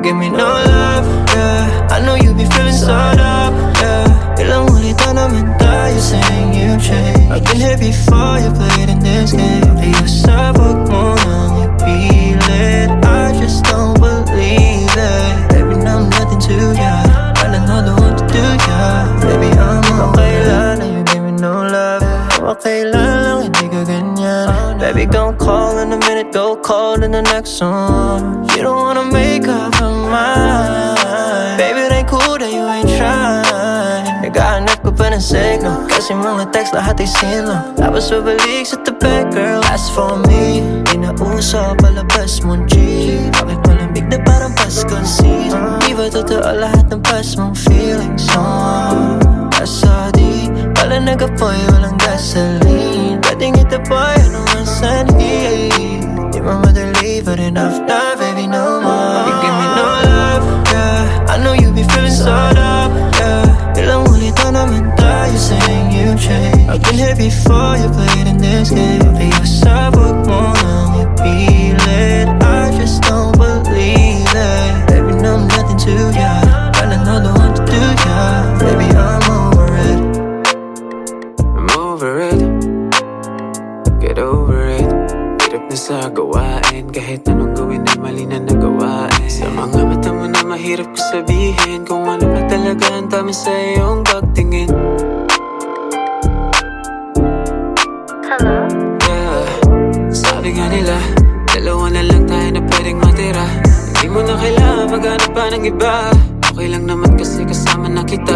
give me no love, yeah. I know you be feeling sort up, yeah. Ilang ulit na naman tayo saying you changed. I've been here before you played in this game. Kaya sa wag mo nang ipilit, I just don't believe it. Baby, I'm nothing to ya, I don't know what to do, yeah. Baby, I'm okay lang na you give me no love. Okay lang, hindi ka ganyan. Baby, gon' call in a minute, go cold in the next one. You don't wanna make up her mind. Baby, it ain't cool that you ain't trying. Naghahanap ko pa ng signal, kasi mga text lahat ay sino. Tapos babalik sa tabi, girl, ask for me. Di na uso, palabas mong G. Bakit malamig na parang Pasko season? Di ba totoo lahat ng past mong feelings? Asadi, pala nag-apoy, walang gasoline. Pwedeng itapoy, ano ang sanhi. Di mo madali, but enough na, baby, no more. You give me no love, yeah. I know you be feeling sort up, yeah. Ilang ulit na naman tayo saying you changed. I've been here before you played in this game. Kaya sa wag mo nang ipilit, I just don't believe it. Baby, no, I'm nothing to ya, I don't know the one to do ya. Baby, I'm over it. I'm over it. Get over it. Hirap na sa gawain, kahit anong gawin ay mali na nagawain. Sa mga mata mo na mahirap ko sabihin kung ano ba talaga ang tama sa iyong pagtingin. Hello? Yeah, sabi nga nila, dalawa na lang tayo na pwedeng matira. Hindi mo na kailangan maghanap pa ng iba. Okay lang naman kasi kasama na kita.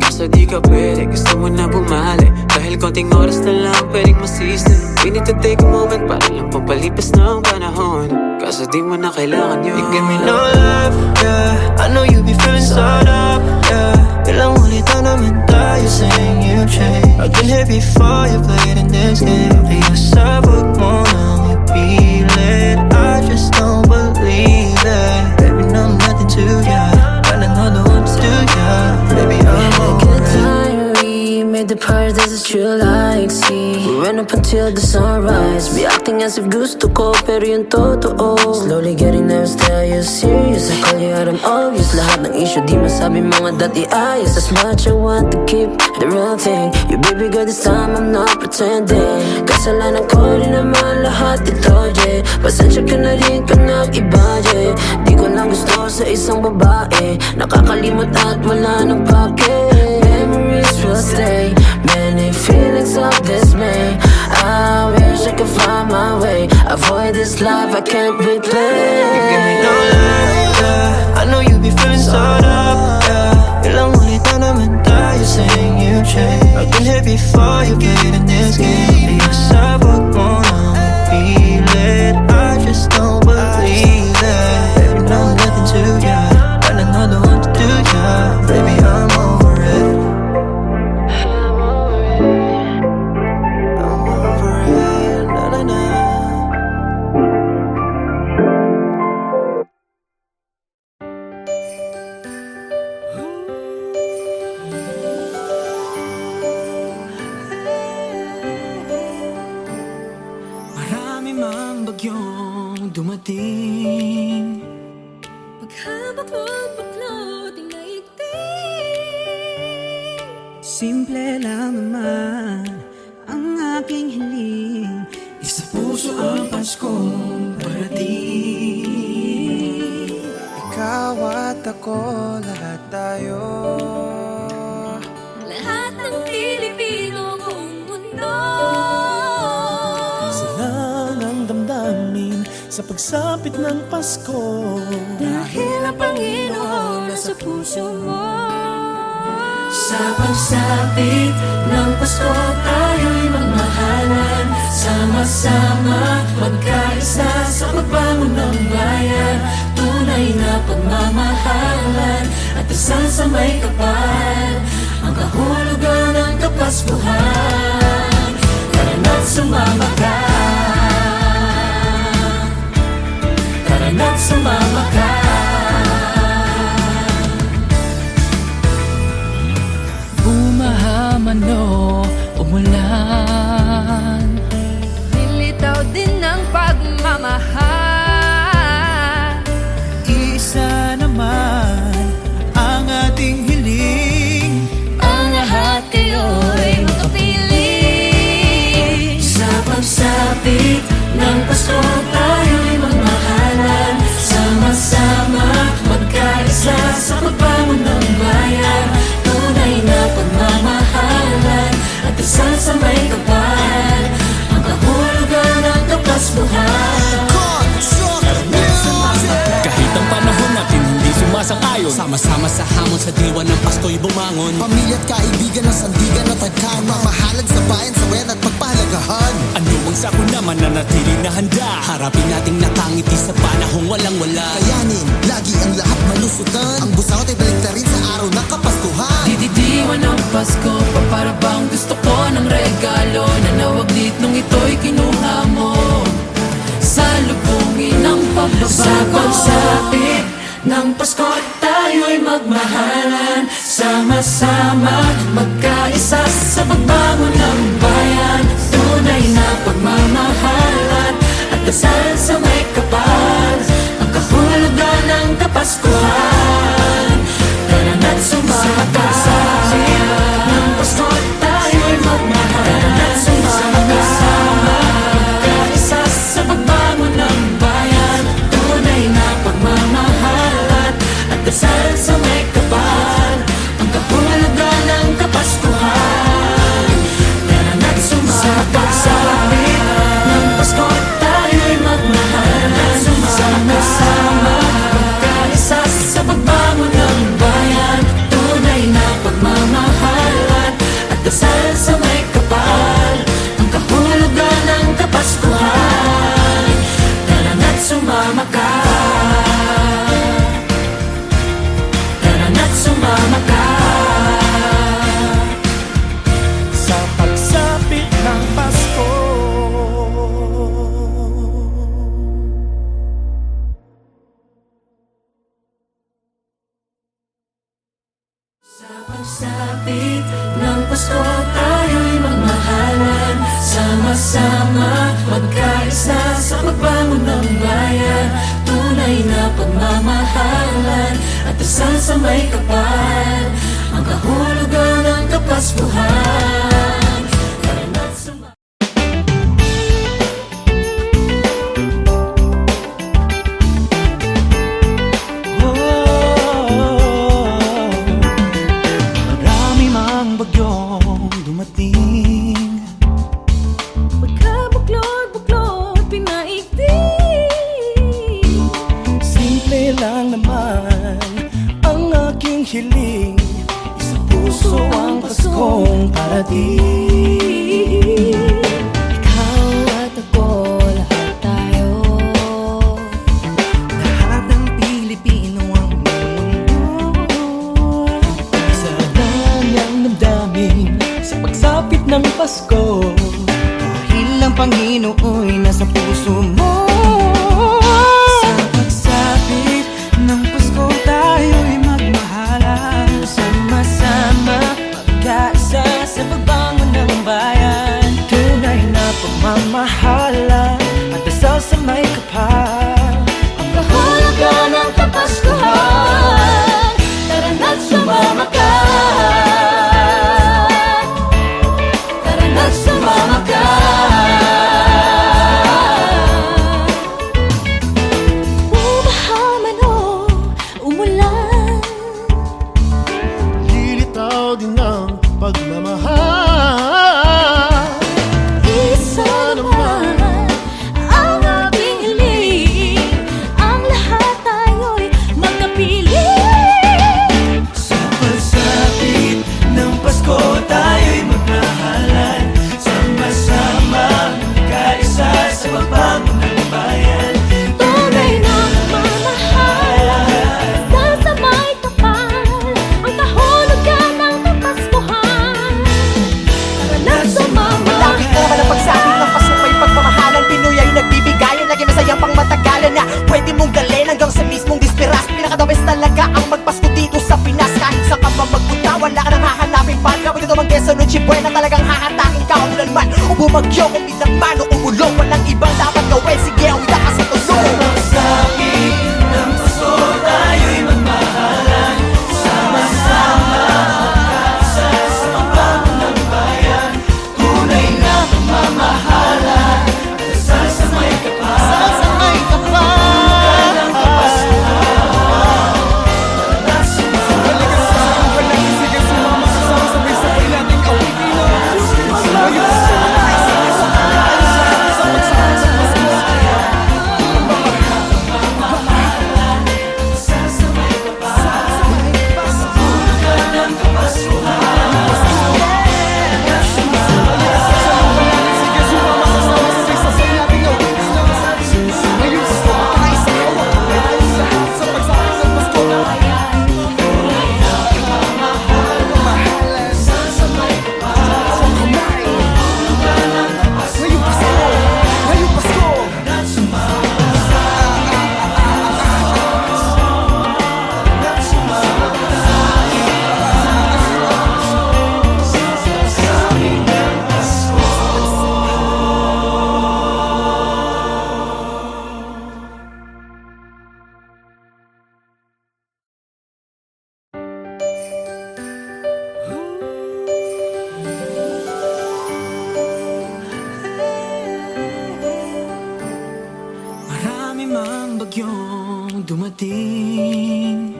Kaso di ka pwede, gusto mo na bumalik. Dahil konting oras na lang pwedeng masisi. We need to take a moment para lang pampalipas ng panahon. Kaso di mo na kailangan yun. You give me no love, yeah. I know you be feeling sort up, yeah. Ilang ulit na naman tayo saying you changed. I've been here before you played in this game. Kaya sa wag mo nang ipilit, I just don't believe it. Baby, no, I'm nothing to ya, I don't know the one to do ya. Baby, I'm over it. We made the part that's a true like see. We went up until the sunrise. Be acting as if gusto ko pero yung totoo. Slowly getting nervous, tell you serious. I call you out, I'm obvious. Lahat ng issue di masabi mga dati ayos. As much I want to keep the real thing. You baby girl, this time I'm not pretending. Kasalanan ko rin naman lahat ito, yeah. Pasensya ka na rin ka nag-iba, yeah. Di ko lang gusto sa isang babae nakakalimot at wala ng pake. Memories will stay, many feelings of dismay. I wish I could find my way, avoid this life I can't replay. You give me no love, yeah. I know you be feeling sort up, yeah. Ilang ulit na naman tayo saying you changed. I've been here before you played in this game. Kaya sa wag mo nang ipilit, I just don't believe it. Baby, no, nothing to ya, I don't know the one to do ya. Baby, I'm over it. I'm over it, na na na. Marami mang bagyong dumating. Paghabak mo't baklot ay naigting. Simple lang naman ang aking hiling. Isa puso ang Paskong parating. Ikaw at ako, lahat tayo. Lahat ng Pilipino buong mundo. Isa lang ang damdamin sa pagsapit ng Pasko. Dahil ang Panginoon nasa puso mo. Sa pagsapit ng Pasko tayo'y magmahalan. Sama-sama magkaisa sa pagbangon ng bayan. Tunay na pagmamahalan at isang sa may kapal. Ang kahulugan ng Kapaskuhan. Tara na't sumama ka. Tara na't sumama ka. Bumahaman o umulan, Lilitaw din ng pagmamahal. Isa naman Kahit ang panahon natin hindi sumasang-ayon, sama-sama sa hamon sa diwa ng Pasko'y bumangon. Pamilya't kaibigan ng sandigan at tagkan, mamahalad sa bayan, sa wen at pagpahalagahan. Ano ang sako naman na natili na handa? Harapin nating nakangiti sa panahong walang-wala. Kayanin, lagi ang lahat malusutan. Ang busangot ay baliktarin sa araw ng Kapaskuhan. Dididiwan ng Pasko, para bang gusto ko ng regalo na nawaglit nung ito'y kinuha mo. Salubungin ang pagbabago. Sa pagsapit ng Pasko tayo'y magmahalan, sama-sama magkaisa sa pagbangon ng bayan. Tunay na pagmamahalan at dasal sa may kapal, ang kahulugan ng Kapaskuhan. Tara na't sumama sa ng Pasko tayo'y magmahalan, sama-sama magkaisa sa pagbangon ng bayan. Tunay na pagmamahalan at dasal sa may kapal, ang kahulugan ng Kapaskuhan. Tara na't sumama sa ng Pasko tayo'y magmahalan, sama-sama magkaisa sa pagbangon ng bayan. Tunay na pagmamahalan at dasal sa may kapal, ang kahulugan ng Kapaskuhan. Tara na't sumama ka, tara na't sumama ka. Sa pagsapit ng Pasko. Sa pagsapit ng Pasko tayo'y magmahalan, sama-sama magkaisa sa pagbangon ng bayan. Tunay na pagmamahalan at dasal sa may kapal, ang kahulugan ng Kapaskuhan. Tara na't sumama. Marami mang bagyong dumating, Pagkabuklod-buklod, pinaigting. simple lang naman ang aking hiling. Isa puso ang Paskong parating. Ikaw at ako, lahat tayo. Lahat ng Pilipino ang mundo. Sa danyang damdamin sa pagsapit ng Pasko, dahil ang Panginoo'y nasa puso mo. Sa pagsapit ng Pasko tayo'y magmahalan, sama-sama magkaisa sa pagbangon ng bayan. mang bagyong dumating,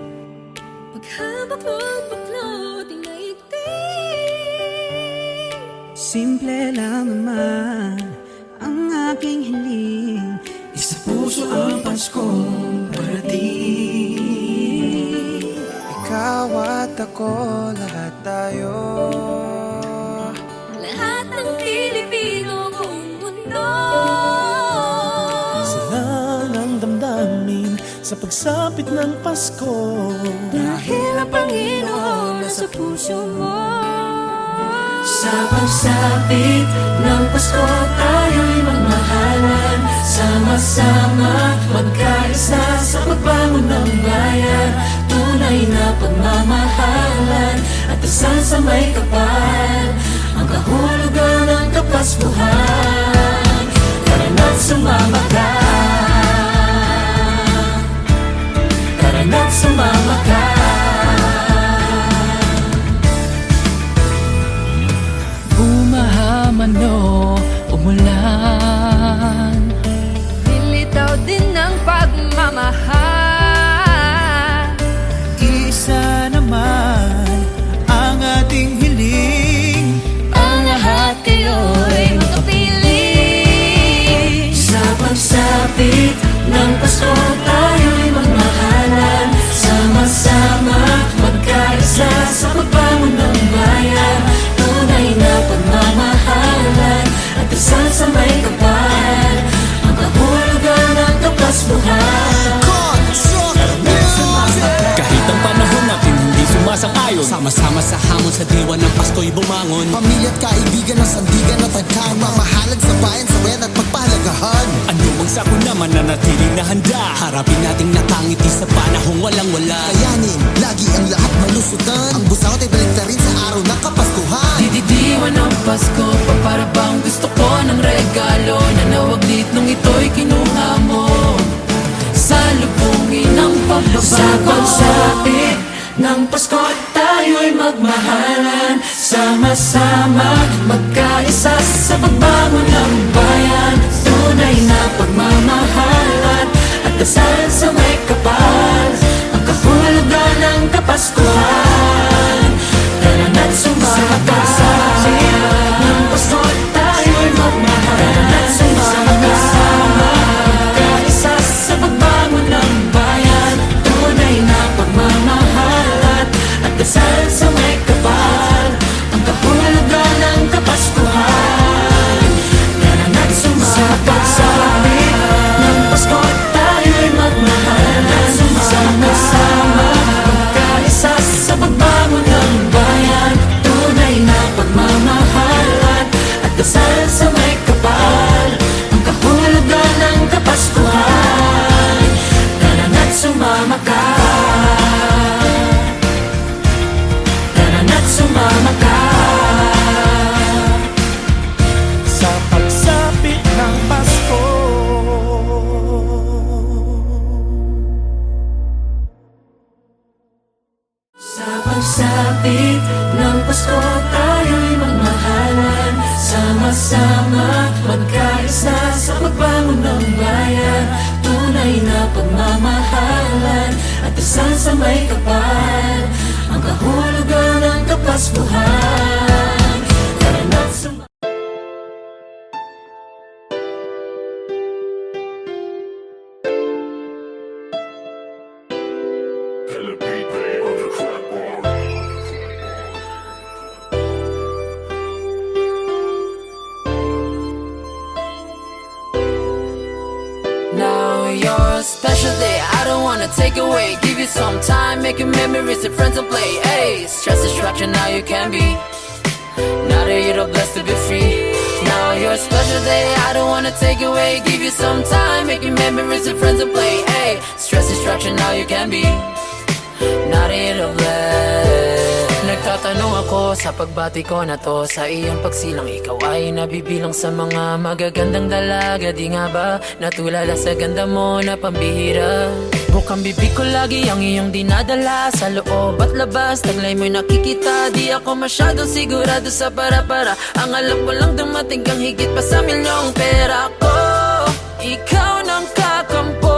Paghabak mo'ng baklot, inaigting. simple lang naman ang aking hiling. Isa puso ang Paskong parating. Ikaw at ako, lahat tayo. Lahat ng Pilipino buong mundo. Silang ang damdamin sa pagsapit ng Pasko. Dahil ang Panginoon nasa puso mo. Sa pagsapit ng Pasko, tayo'y magmahalan. Sama-sama, magkaisa sa pagbangon ng bayan. Tunay na pagmamahalan at dasal sa may kapal. Ang kahulugan ng Kapaskuhan. Tara na't sumama ka. Tara na't sumama ka. Bumahaman o umulan, Nilitaw din ng pagmamahal. isa naman ang ating hiling. Ang lahat kayo'y makapiling. Sa pagsapit ng Pasko, tayo'y magmahalan. Sama-sama, magkaisa sa pagbangon ng bayan. Tunay na pagmamahalan at dasal sa may kapal. Ang kahulugan ng Kapaskuhan. Kahit ang panahon natin hindi sumasang-ayon, sama-sama sa hamon sa diwa ng Pasko'y bumangon. Pamilya at kaibigan ng sandigan at tagkan. Mamahalag sa bayan, sabayan at pagpahalagahan. Ano mang sako na mananatiling na handa, harapin nating nakangiti sa panahong walang-wala. Kayanin, lagi ang lahat malusutan. Ang busaot ay baliktarin sa araw ng Kapaskuhan. Didiwan ng Pasko, para bang gusto ko ng regalo na nawaglit nung ito'y kinuha mo. Salubungin ang pagbabago. Sa pagsapit ng Pasko, tayo'y magmahalan. Sama-sama, magkaisa sa pagbangon ng bayan. Tunay na pagmamahalan at dasal sa may kapal. Ang kahulugan ng Kapaskuhan. Tara na't sumama ka. Ng Pasko, tayo'y magmahalan. Tara na't sumama ka. Magkaisa sa pagbangon ng bayan. Tunay na pagmamahalan at dasal sa may kapal. Ang kahulugan ng Kapaskuhan. Tara na't sumama ka. Ng Pasko, tayo'y magmahalan. Sama-sama, magkaisa sa pagbangon ng bayan. Tunay na pagmamahalan at dasal sa may kapal. Ang kahulugan ng Kapaskuhan. Tara na't sumama ka. Tara na't sumama ka. Sa pagsapit ng Pasko. Sa pagsapit ng Pasko, tayo'y magmahalan. Sama-sama, magkaisa sa pagbangon ng bayan. Tunay na pagmamahalan at dasal sa may kapal. Ang kahulugan ng Kapaskuhan. Tara na't sumama. Now you're a special day, I don't wanna take away. Give you some time, making memories with friends and play. Hey, stress distraction, now you can be. Now that you're blessed to be free. Now you're a special day, I don't wanna take away. Give you some time, making memories with friends and play. Hey, stress distraction, now you can be. Now that you're blessed. Nagtatanong ako sa pagbati ko na to. Sa iyong pagsilang, ikaw ay nabibilang sa mga magagandang dalaga. Di nga ba natulala sa ganda mo na pambihira? Bukang bibig ko lagi ang iyong dinadala. Sa loob at labas, taglay mo'y nakikita. Di ako masyadong sigurado sa para-para. Ang alam ko lang dumating kang higit pa sa milyong pera ko. Ikaw nang kakampo.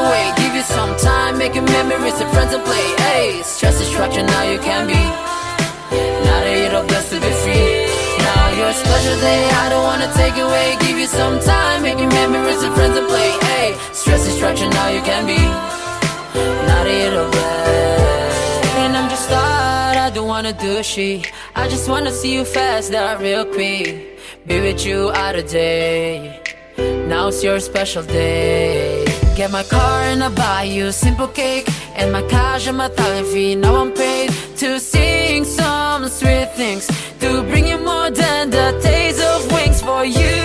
away, give you some time, making memories and friends and play. Hey, stress distraction, now you can be. Now that you're blessed to be free. Now your special day, I don't wanna take away, give you some time, making memories and friends and play. Hey, stress distraction, now you can be. Now that you're blessed. And I'm just tired, I don't wanna do shit. I just wanna see you fast, that real quick. Be with you all the day. Now it's your special day. Get my car and I buy you a simple cake. And my cash and my talent fee, now I'm paid to sing some sweet things, to bring you more than the taste of wings for you.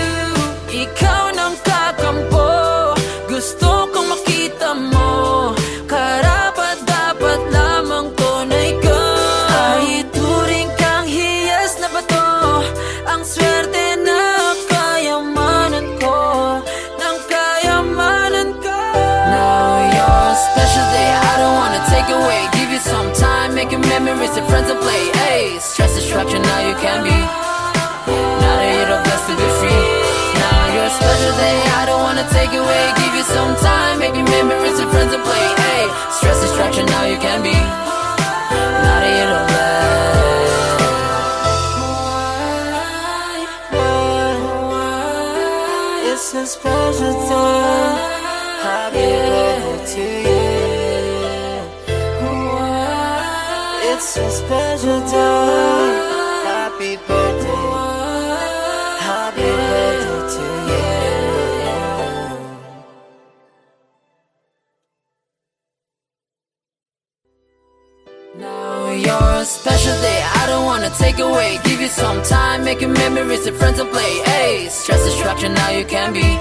Ikaw nang kakampo, gusto kong makita mo. Karapat dapat lamang tunay ka. Ay turing kang hiyas na bato, ang swerte na kayamanan ko, ng kayamanan ko. Now your special day, I don't wanna take away, give you some time, making memories and friends and play. Hey, stress distraction, now you can be. Now that you're blessed to be free. Now your special day, I don't wanna take away, give you some time, making memories and friends and play. Hey, stress distraction, now you can be. Now that you're blessed. It's a special time. Happy birthday to you. It's a special time. Happy birthday. Happy birthday to you. Now your special day, I don't wanna take away, give you some time, making memories and friends and play. Hey, stress distraction, now you can be.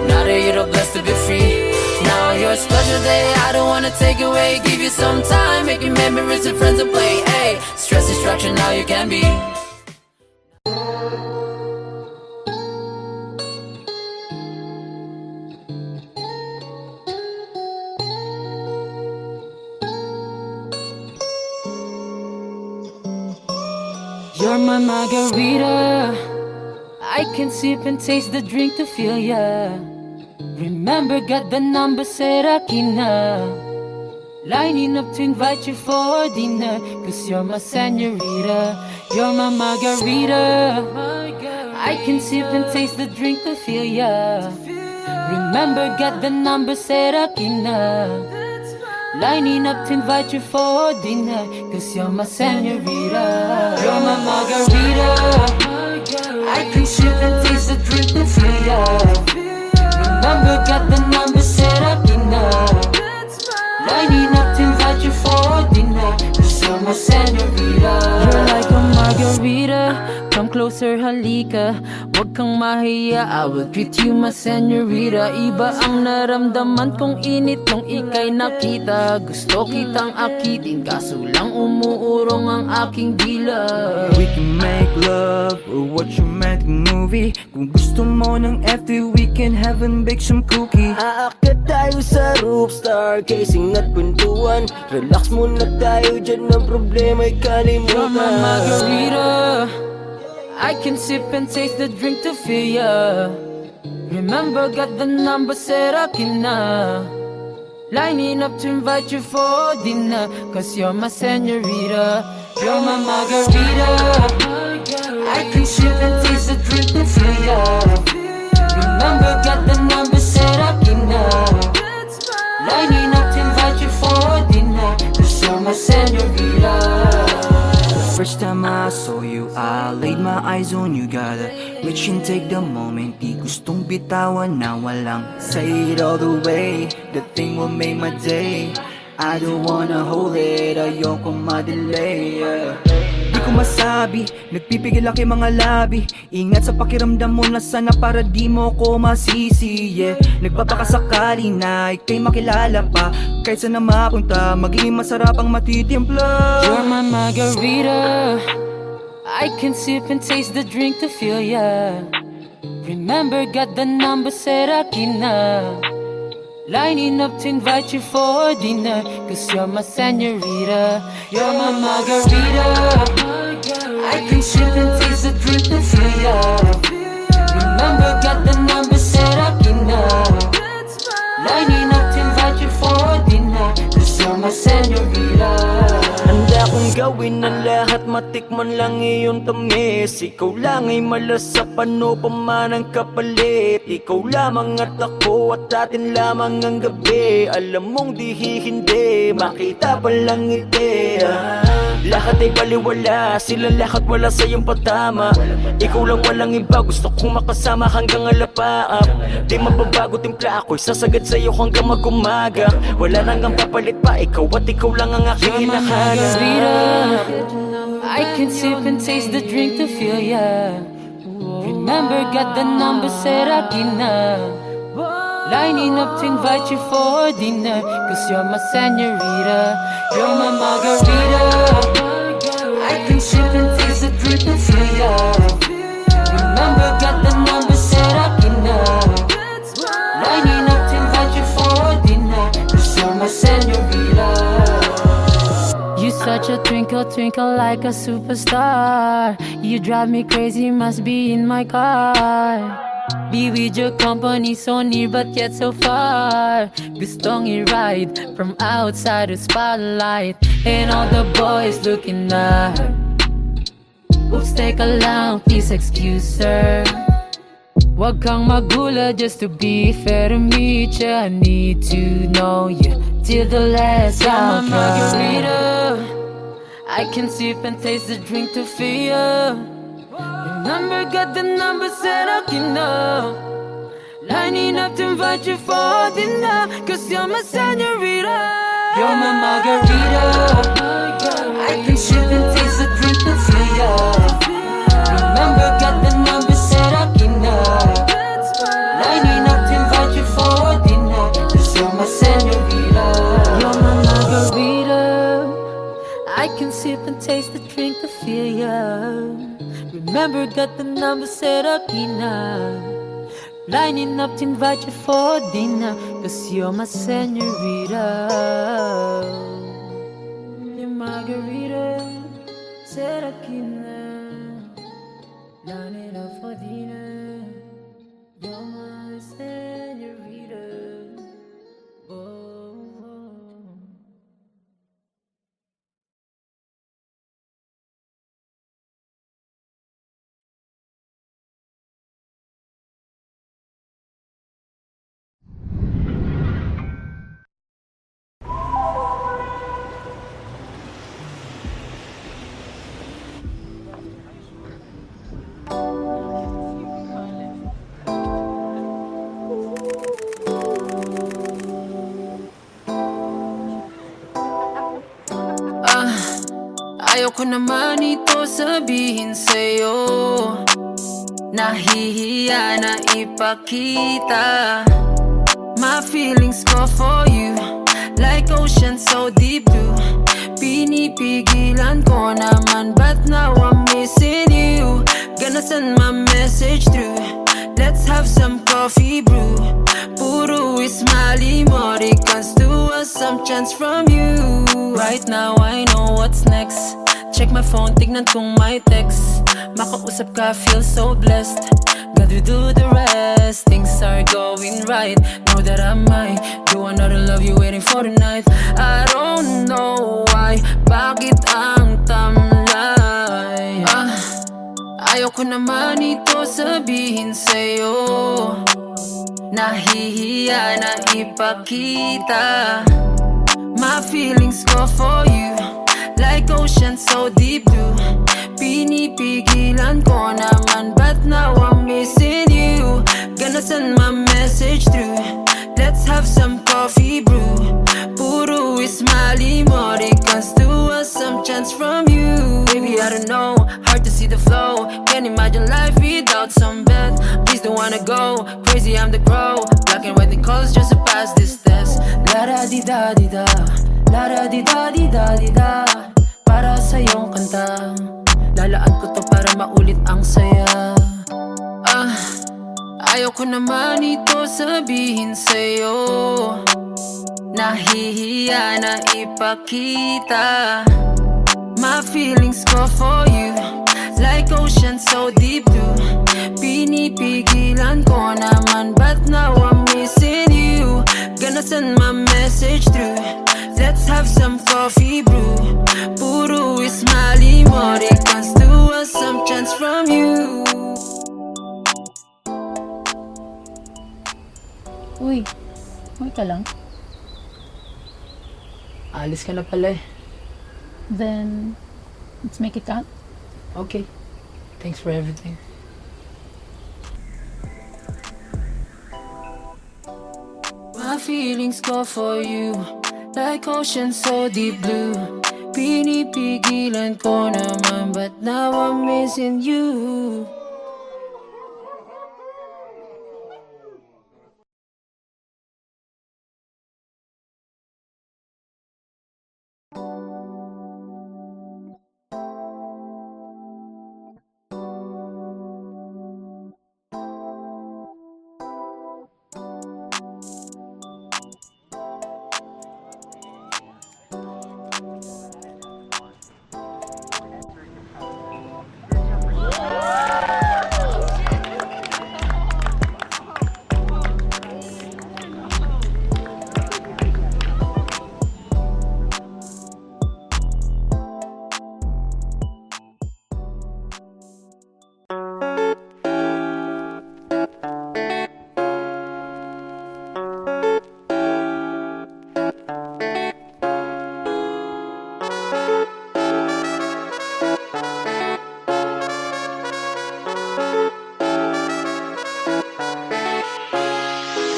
Now that you're blessed to be free. Now your special day, I don't wanna take away, give you some time, making memories and friends and play. Hey, stress distraction, now you can be. You're my margarita. I can sip and taste the drink to feel ya. Remember, got the number, said Akina. Lining up to invite you for dinner, cause you're my senorita. You're my margarita. I can sip and taste the drink to feel ya. Remember, got the number, said Akina. Lining up to invite you for dinner, cause you're my senorita. You're my margarita. I can sip and taste the drink to feel ya. Remember, got the number, set up enough. Lining up to invite you for dinner, cause you're my senorita. You're like a margarita. Come closer, halika. Wag kang mahiya, I will treat you, my senorita. Iba ang naramdaman kong init nung ika'y nakita. Gusto kitang akitin, kaso lang umuurong ang aking dila. We can make love or watch a romantic movie. Kung gusto mo ng FT, we can have and bake some cookie. Aakyat tayo sa roof, stargazing at kwentuhan. Relax muna tayo dyan, ang problema'y kalimutan. You're my margarita. I can sip and taste the drink to feel ya. Remember, got the number, said Akina. Lining up to invite you for dinner, cause you're my senorita. You're my margarita. I can sip and taste the drink to feel ya. Remember, got the number, said Akina. Lining up to invite you for dinner, cause you're my senorita. First time I saw you, I laid my eyes on you. Gotta reach and take the moment. Di gustong bitawan na walang say it all the way. The thing will make my day. I don't wanna hold it, ayokong ma-delay, yeah. Di ko masabi, nagpipigil ako mga labi. Ingat sa pakiramdam mo na sana para di mo ko masisi, yeah. Nagpapakasakali na ika'y makilala pa. Kahit saan na mapunta, magiging masarap ang matitimpla. You're my margarita. I can sip and taste the drink to feel ya. Remember, got the number, said Akina. Lining up to invite you for dinner, cause you're my senorita. You're my margarita. I can sip and taste the drink to feel ya. Remember, got the number, said Akina. Lining up matikman lang iyong tamis. Ikaw lang ay malasapan o paman ang kapalit. Ikaw lamang at ako at atin lamang ang gabi. Alam mong di hindi, makita pa lang ngiti. Lahat ay baliwala, sila lahat wala sa iyong patama. Ikaw lang walang iba, gusto kong makasama hanggang alapaap. Di mababago timpla ako'y sasagad sa'yo hanggang mag-umaga. Wala nang ang papalit pa, ikaw at ikaw lang ang aking hinahanap. I can sip and taste the drink to feel ya. Remember, got the number, said akin na. Lining up to invite you for dinner, cause you're my senorita, you're my margarita. I can sip and taste the drink to feel ya. Remember, got the number, said akin na. Lining up to invite you for dinner, cause you're my senorita. You such a twinkle, twinkle like a superstar. You drive me crazy, must be in my car. Be with your company, so near but yet so far. Gustong i-ride from outside the spotlight, and all the boys looking at her. Oops, teka lang, please excuse her. Wag kang magula just to be fair to meet ya. I need to know you till the last hour. Margarita, I can sip and taste the drink to feel ya. Remember, got the number, said I can know. Lining up to invite you for dinner, cause you're my senorita, you're my margarita. I can sip and taste the drink to feel ya. Remember, got the number, said I can know. Lining up to invite you for dinner, cause you're my senorita, you're my margarita. I can sip and taste the drink to feel ya. Remember, got the number, said Akina. Lining up to invite you for dinner, cause you're my senorita. Your margarita, said Akina. Lining up for dinner, you're my senorita. Oh. Ayoko naman ito sabihin sa'yo, nahihiya na ipakita my feelings ko for you, like ocean so deep blue. Pinipigilan ko naman, but now I'm missing you. Gonna send my message through, let's have some coffee brew. Puro ismali mo, comes to us some chance from you. Right now I know what's next. Check my phone, tignan kung my text. Makausap ka, feel so blessed. Gotta do the rest, things are going right. Know that I might do another love you waiting for the night. I don't know why, bakit ang tamlay? Ayoko naman ito sabihin sa'yo, nahihiya na ipakita my feelings ko for you, like ocean so deep blue. Pinipigilan ko naman, but now I'm missing you. Gonna send my message through, let's have some coffee brew. Puro ismali mo, comes to us some chance from you. Baby, I don't know, hard to see the flow. Can't imagine life without some bed. Please don't wanna go crazy, I'm the crow. Black and white in colors just to pass this test. La-da-di-da-di-da, la-da-di-da-di-da-di-da. Para sa iyong kanta, lalaan ko to para maulit ang saya. Ayoko naman ito sabihin sa'yo, nahihiya na ipakita my feelings ko for you, like ocean so deep blue. Pinipigilan ko naman, but now I'm missing you. Gonna send my message through, let's have some coffee brew. Puro ismali more, it wants to want some chance from you. Uy, okay ka lang? Alis ka na pala eh. Then, let's make it count. Okay. Thanks for everything. My feelings go for you like ocean so deep blue. Pinipigilan ko naman, but now I'm missing you.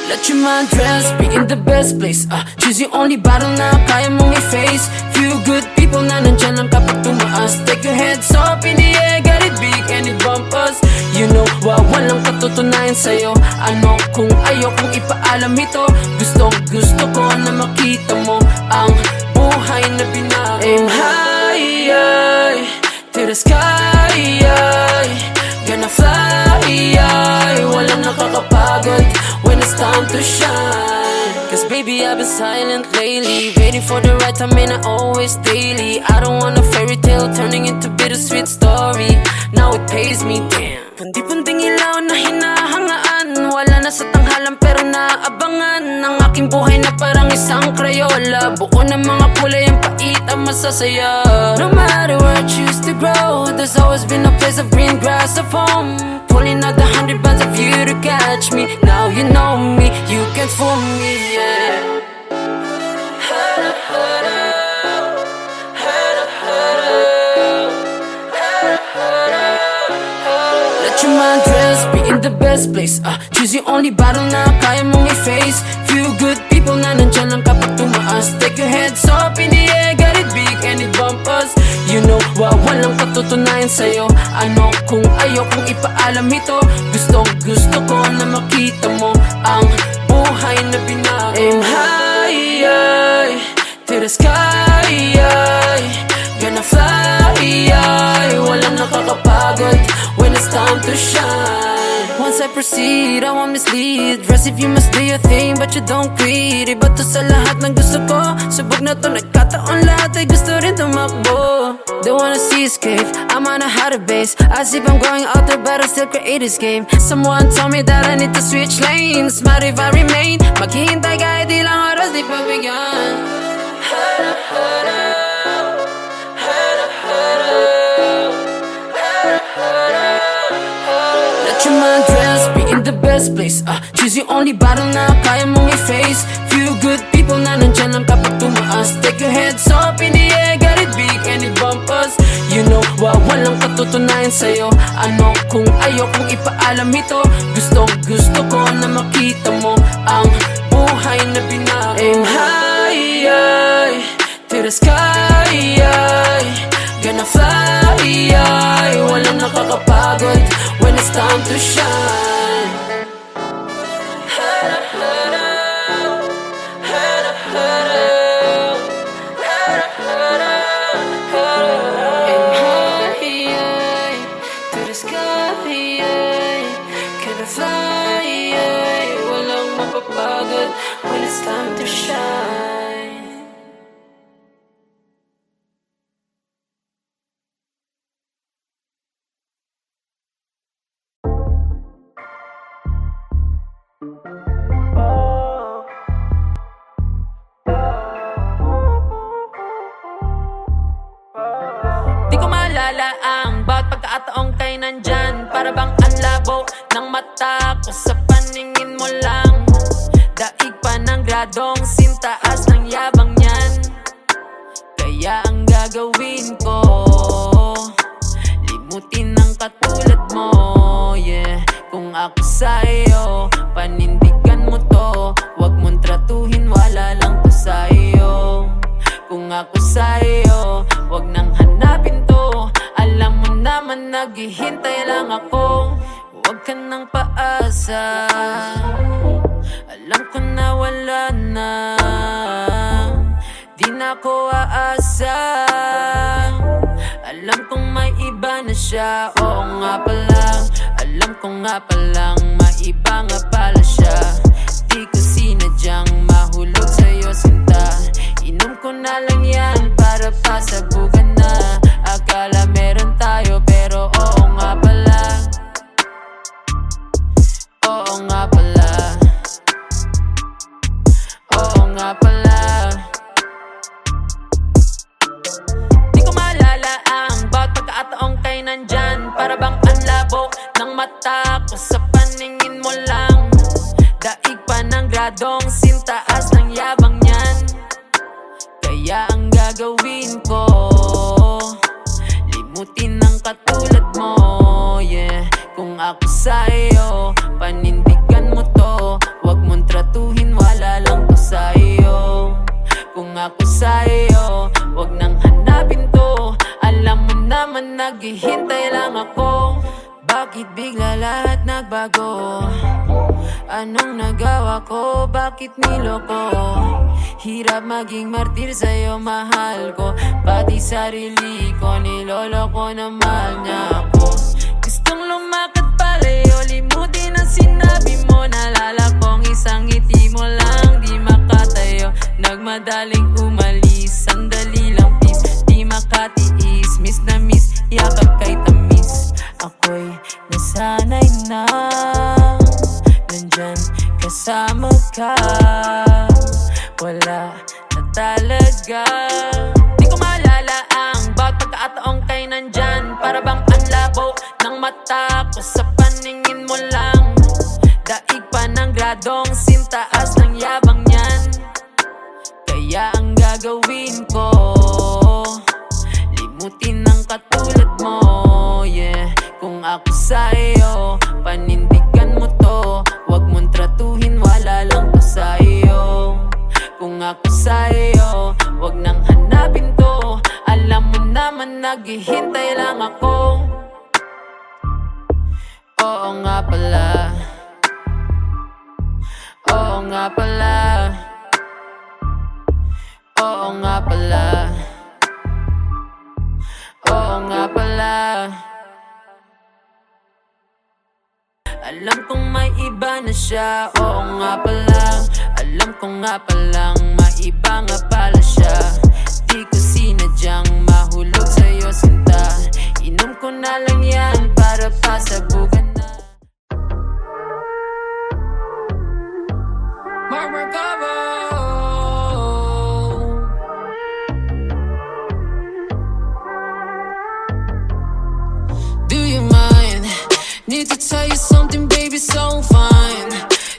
Let your mind dress, be in the best place. Choose your only battle na kaya mong i-face. Few good people na nandyan lang kapag tumaas. Take your heads up in the air, get it big and it bump us. You know, walang katutunayan sa'yo. Ano kung ayokong ipaalam ito? Gusto ko na makita mo ang buhay na binago. Aim high, to the sky, gonna fly, walang nakakapagod when it's time to shine. Cause baby I've been silent lately, waiting for the right time and I always daily. I don't want a fairy tale turning into bittersweet story. Now it pays me, damn. Pundi-punding ilaw na hinahangaan, wala na sa tanghalan pero naabangan. Ang aking buhay na parang isang Crayola, buo ng mga kulay ang pait ang masasaya. No matter where I choose to grow, there's always been a place of green grass of home. Pulling out the 100 bands of you to catch me. Now you know me, you can't fool me, yeah. Let your mind dress, be in the best place. Choose your only battle na kaya mong i-face. Few good people na nandyan lang kapag tumaas. Take your heads up in the air, get it big and it bump us. You know, walang katutunayan sa'yo. Ano kung ayokong ipaalam ito? Gusto ko na makita mo ang buhay na binago. Aim high, to the sky, gonna fly, walang nakakapagod when it's time to shine. Once I proceed, I won't mislead. Rest if you must do your thing, but you don't quit. Iba to sa lahat ng gusto ko. Subok na to, nagkataon lahat ay gusto rin tumakbo. Don't wanna see escape, I'm on a harder base. As if I'm going out there, but I still create this game. Someone told me that I need to switch lanes. But if I remain, maghihintay kahit ilang oras di pagbigyan. Let your mind dress, be in the best place. Choose your only battle na kaya mong i-face. Few good people na nandyan lang kapag tumaas. Take your heads up in the air, get it big and it bump us. You know, walang katutunayan sa'yo. Ano kung ayokong ipaalam ito? Gusto ko na makita mo ang buhay na binago. Aim high, to the sky, gonna fly, walang nakakapagod when it's time to shine. Aim high, to the sky, gonna fly, walang mapapagod when it's time to shine. labo ng mata ko sa paningin mo lang. Daig pa ng gradong sintaas ng yabang niyan. Kaya ang gagawin ko, limutin ng katulad mo, yeah. Kung ako sa'yo, panindigan mo to. Huwag mong tratuhin, wala lang to sa'yo. Kung ako sa'yo, huwag nang hanapin to. Alam mo naman naghihintay lang ako. Huwag ka nang paasa, alam ko na wala na. Di na ko aasa, alam kong may iba na siya. Oo nga pala, alam ko nga palang maiba nga pala siya. Di ko sinadyang mahulog sa'yo sinta. Inom ko na lang yan para pasabugan na. Akala meron tayo pero oo nga pala. Oo nga pala. Oo nga pala. Di ko maalala ang bawat pagkakataong kay nandyan. Para bang ang labo ng mata ko sa paningin mo lang. Daig pa ng gradong sintaas ng yabang niyan. Kaya ang gagawin ko, limutin ng katulad mo, yeah. Kung ako sa'yo, panindigan mo to. Huwag mong tratuhin, wala lang to sa'yo. Kung ako sa'yo, huwag nang hanapin to. Alam mo naman naghihintay lang ako. Bakit bigla lahat nagbago? Anong nagawa ko? Bakit niloko? Hirap maging martir sa'yo, mahal ko. Pati sarili ko, niloloko na mahal niya ako. Gustong lumakad palayo, limutin ang sinabi mo. Nalala kong isang ngiti mo lang, di makatayo. Nagmadaling umalis, sandali lang please. Di makatiis, miss na miss, yakap kay tamis. Ako'y nasanay na nandyan kasama ka. Wala na talaga. Di ko maalala ang bawat pagkakataong kay nandyan. Para bang ang labo ng mata ko sa paningin mo lang. Daig pa ng gradong sintaas ng yabang niyan. Kaya ang gagawin ko, limutin ng katulad mo, yeah. Kung ako sa'yo, panindigan mo to. Huwag mong tratuhin, wala lang to sa'yo. Kung ako sa'yo, huwag nang hanapin to. Alam mo naman naghihintay lang ako. Oo nga pala. Oo nga pala. Oo nga pala. Oo nga pala. Alam kong may iba na siya. Oo nga pala. Alam ko nga palang maiba nga pala siya. Di ko sinadyang mahulog sa'yo sinta. Inom ko na lang yan para pasabugan na. Marmar Cabo. Do you mind? Need to tell you something, baby, so fine.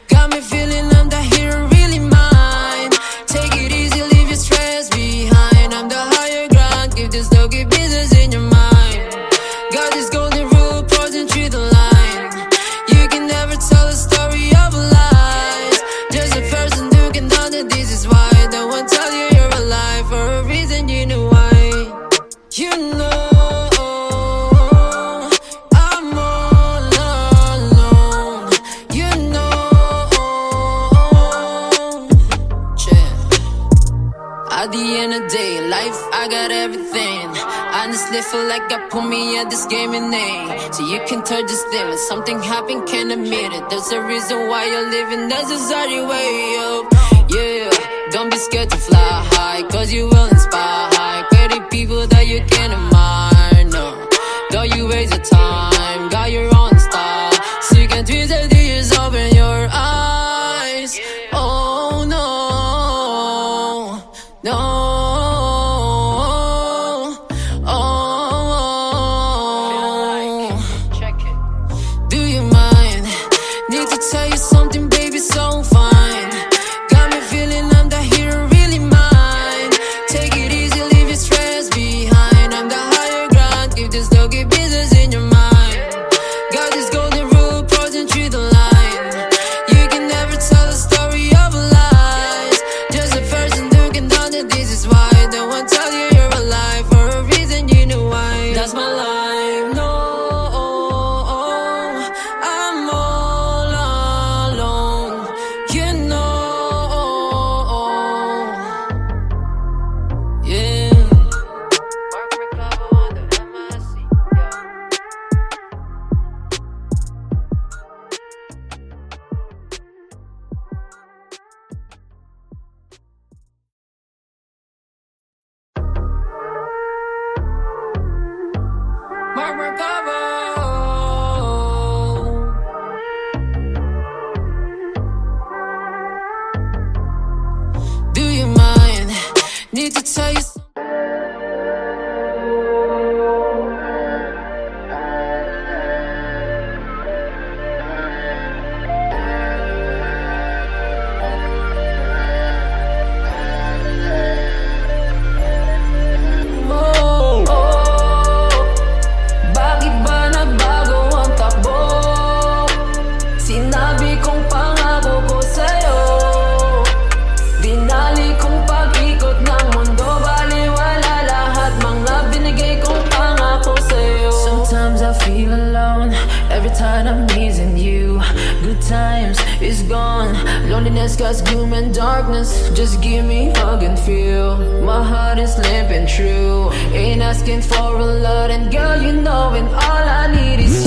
Got me feeling I'm the hero, really mine. Take it easy, leave your stress behind. I'm the higher ground, keep this doggy business in your mind. Got this golden rule, frozen through the line. You can never tell a story of lies. There's a person who can know that this is why. Don't want to tell you you're alive for a reason, you know why. You know at the end of the day, life, I got everything. Honestly, feel like I put me at this game in A. So you can touch this thing. When something happen, can't admit it. There's a reason why you're living, that's just how you way up. Yeah, don't be scared to fly high, cause you will inspire high. Pretty people that you can admire, no. Don't you waste your time, got your own style. So you can twist the tears, open your eyes. Oh no. No, oh, do you mind? Need to tell you something, baby, so fine. Got me feeling I'm the hero, really mine. Take it easy, leave your stress behind. I'm the higher ground, keep this doggy business in your mind. Got this golden rule, frozen through the line. You can never tell a story of lies. Just a person who can know that this is why. Don't want to tell you you're alive for a reason, you know why. That's my life, no, I'm all alone, you know, yeah. Mark Mercado on the MSC, Mark Mercado. Do you mind? Need to tell you something. Bakit ba nagbago ang takbo? Sinabi kong pangako ko sa'yo. Dinali kong pag-ikot ng mundo. Baliwala lahat mga binigay kong pangako sa'yo. Sometimes I feel alone every time I'm missing you. Good times is gone, loneliness casts gloom and darkness. Just give me a hug and feel my heart is limping true. Ain't asking for a lot, and girl, you know, and all I need is you.